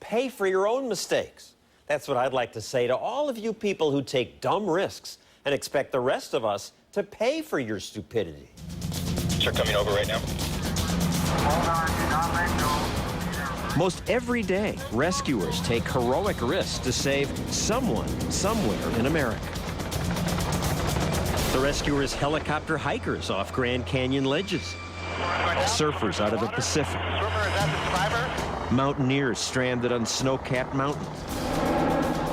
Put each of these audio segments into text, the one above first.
pay for your own mistakes. That's what I'd like to say to all of you people who take dumb risks and expect the rest of us to pay for your stupidity. Sir, coming over right now. Hold on, do not let go. Most every day, rescuers take heroic risks to save someone somewhere in America. The rescuers helicopter hikers off Grand Canyon ledges, surfers out of the Pacific, mountaineers stranded on snow-capped mountains.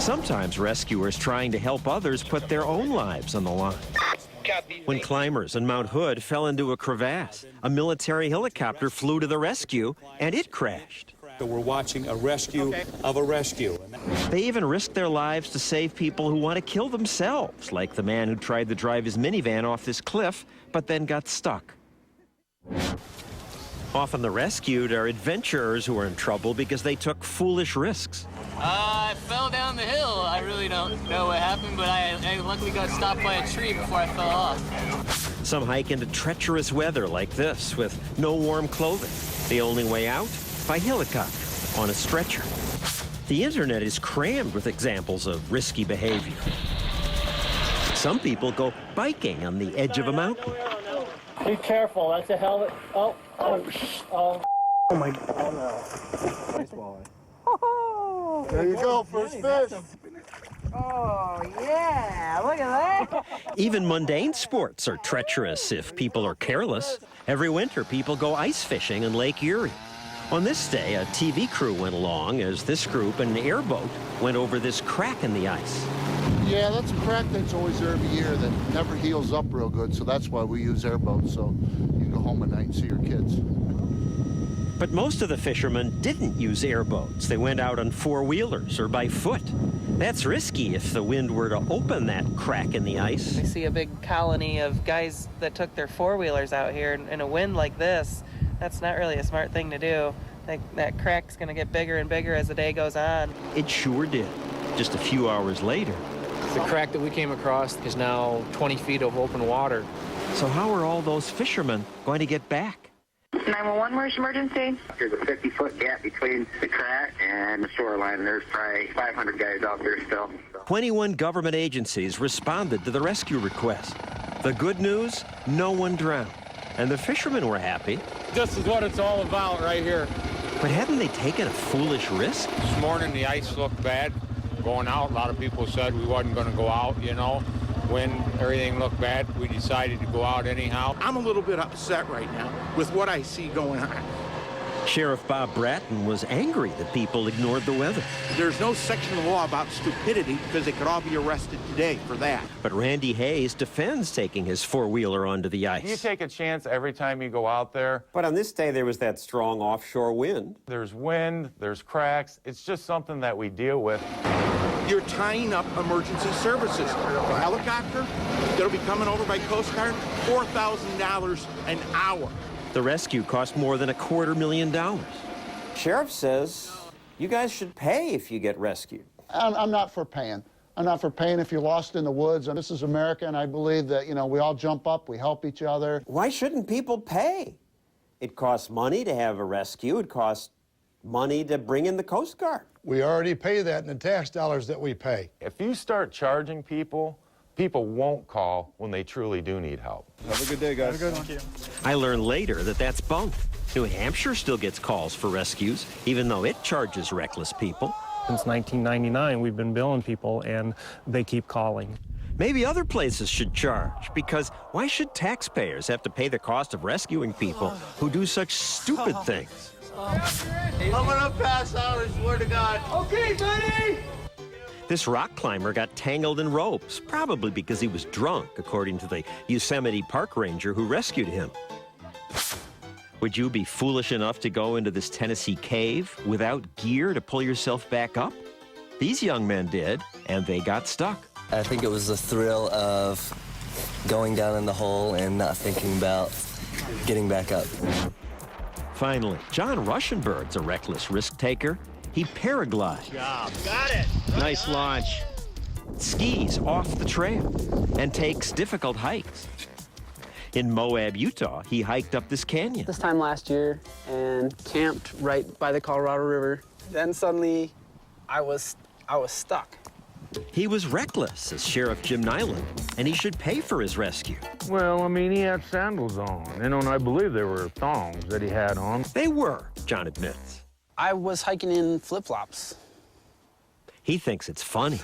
Sometimes rescuers trying to help others put their own lives on the line. When climbers on Mount Hood fell into a crevasse, a military helicopter flew to the rescue, and it crashed. We're watching a rescue of a rescue. They even risked their lives to save people who want to kill themselves, like the man who tried to drive his minivan off this cliff, but then got stuck. Often the rescued are adventurers who are in trouble because they took foolish risks. I fell down the hill. I really don't know what happened, but I luckily got stopped by a tree before I fell off. Some hike into treacherous weather like this with no warm clothing. The only way out? By helicopter, on a stretcher. The internet is crammed with examples of risky behavior. Some people go biking on the edge of a mountain. Be careful, that's a helmet. Oh my God. Oh no. Nice walleye. Oh, there you go, first fish. Oh, yeah, look at that. Even mundane sports are treacherous if people are careless. Every winter, people go ice fishing in Lake Erie. On this day, a TV crew went along as this group in an airboat went over this crack in the ice. Yeah, that's a crack that's always there every year that never heals up real good, so that's why we use airboats, so you can go home at night and see your kids. But most of the fishermen didn't use airboats. They went out on four-wheelers or by foot. That's risky if the wind were to open that crack in the ice. I see a big colony of guys that took their four-wheelers out here in a wind like this. That's not really a smart thing to do. That crack's going to get bigger and bigger as the day goes on. It sure did. Just a few hours later. The crack that we came across is now 20 feet of open water. So how are all those fishermen going to get back? 911, where's emergency? There's a 50-foot gap between the crack and the shoreline. There's probably 500 guys out there still. 21 government agencies responded to the rescue request. The good news, no one drowned. And the fishermen were happy. This is what it's all about right here. But hadn't they taken a foolish risk? This morning the ice looked bad. Going out, a lot of people said we wasn't going to go out, you know. When everything looked bad, we decided to go out anyhow. I'm a little bit upset right now with what I see going on. Sheriff Bob Bratton was angry that people ignored the weather. There's no section of law about stupidity because they could all be arrested today for that. But Randy Hayes defends taking his four-wheeler onto the ice. You take a chance every time you go out there. But on this day, there was that strong offshore wind. There's wind, there's cracks. It's just something that we deal with. You're tying up emergency services. A helicopter that'll be coming over by Coast Guard, $4,000 an hour. The rescue cost more than $250,000. Sheriff says you guys should pay if you get rescued. I'm not for paying. I'm not for paying if you're lost in the woods. And this is America, and I believe that, you know, we all jump up, we help each other. Why shouldn't people pay? It costs money to have a rescue. It costs money to bring in the Coast Guard. We already pay that in the tax dollars that we pay. If you start charging people, people won't call when they truly do need help. Have a good day, guys. Have a good one. I learned later that that's bunk. New Hampshire still gets calls for rescues, even though it charges reckless people. Since 1999, we've been billing people, and they keep calling. Maybe other places should charge, because why should taxpayers have to pay the cost of rescuing people who do such stupid things? I'm gonna pass out, I swear to God. Okay, buddy! This rock climber got tangled in ropes, probably because he was drunk, according to the Yosemite Park ranger who rescued him. Would you be foolish enough to go into this Tennessee cave without gear to pull yourself back up? These young men did, and they got stuck. I think it was the thrill of going down in the hole and not thinking about getting back up. Finally, John Ruschenberg's a reckless risk taker. He paraglides. Good job. Got it. Nice launch. Skis off the trail and takes difficult hikes. In Moab, Utah, he hiked up this canyon. This time last year and camped right by the Colorado River. Then suddenly I was stuck. He was reckless, says Sheriff Jim Nyland, and he should pay for his rescue. Well, I mean, he had sandals on, and I believe there were thongs that he had on. They were, John admits. I was hiking in flip-flops. He thinks it's funny.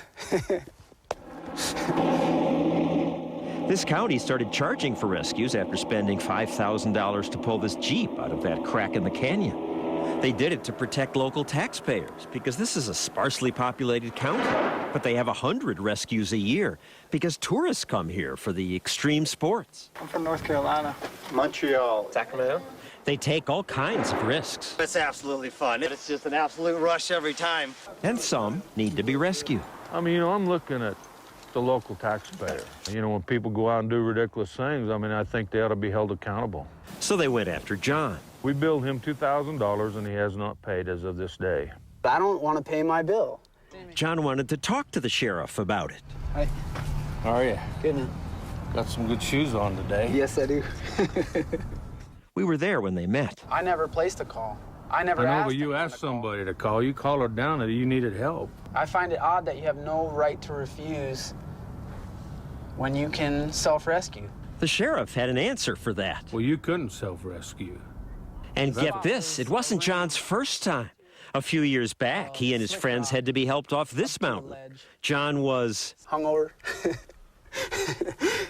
This county started charging for rescues after spending $5,000 to pull this Jeep out of that crack in the canyon. They did it to protect local taxpayers because this is a sparsely populated county, but they have 100 rescues a year because tourists come here for the extreme sports. I'm from North Carolina. Montreal. Sacramento? They take all kinds of risks. It's absolutely fun. It's just an absolute rush every time. And some need to be rescued. I mean, I'm looking at the local taxpayer. When people go out and do ridiculous things, I think they ought to be held accountable. So they went after John. We billed him $2,000, and he has not paid as of this day. I don't want to pay my bill. John wanted to talk to the sheriff about it. Hi. How are you? Good, man. Got some good shoes on today. Yes, I do. We were there when they met. I never placed a call. I never I know, asked but you asked somebody to call. You called her down that you needed help. I find it odd that you have no right to refuse when you can self-rescue. The sheriff had an answer for that. Well, you couldn't self-rescue. And get this, it wasn't John's first time. A few years back, he and his friends had to be helped off this mountain. John was hungover.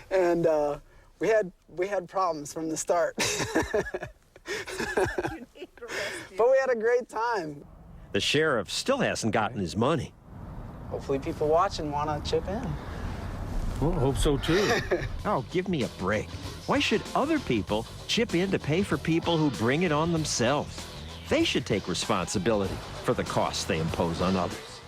And we had problems from the start. But we had a great time. The sheriff still hasn't gotten his money. Hopefully people watching want to chip in. Well, I hope so, too. Oh, give me a break. Why should other people chip in to pay for people who bring it on themselves? They should take responsibility for the costs they impose on others.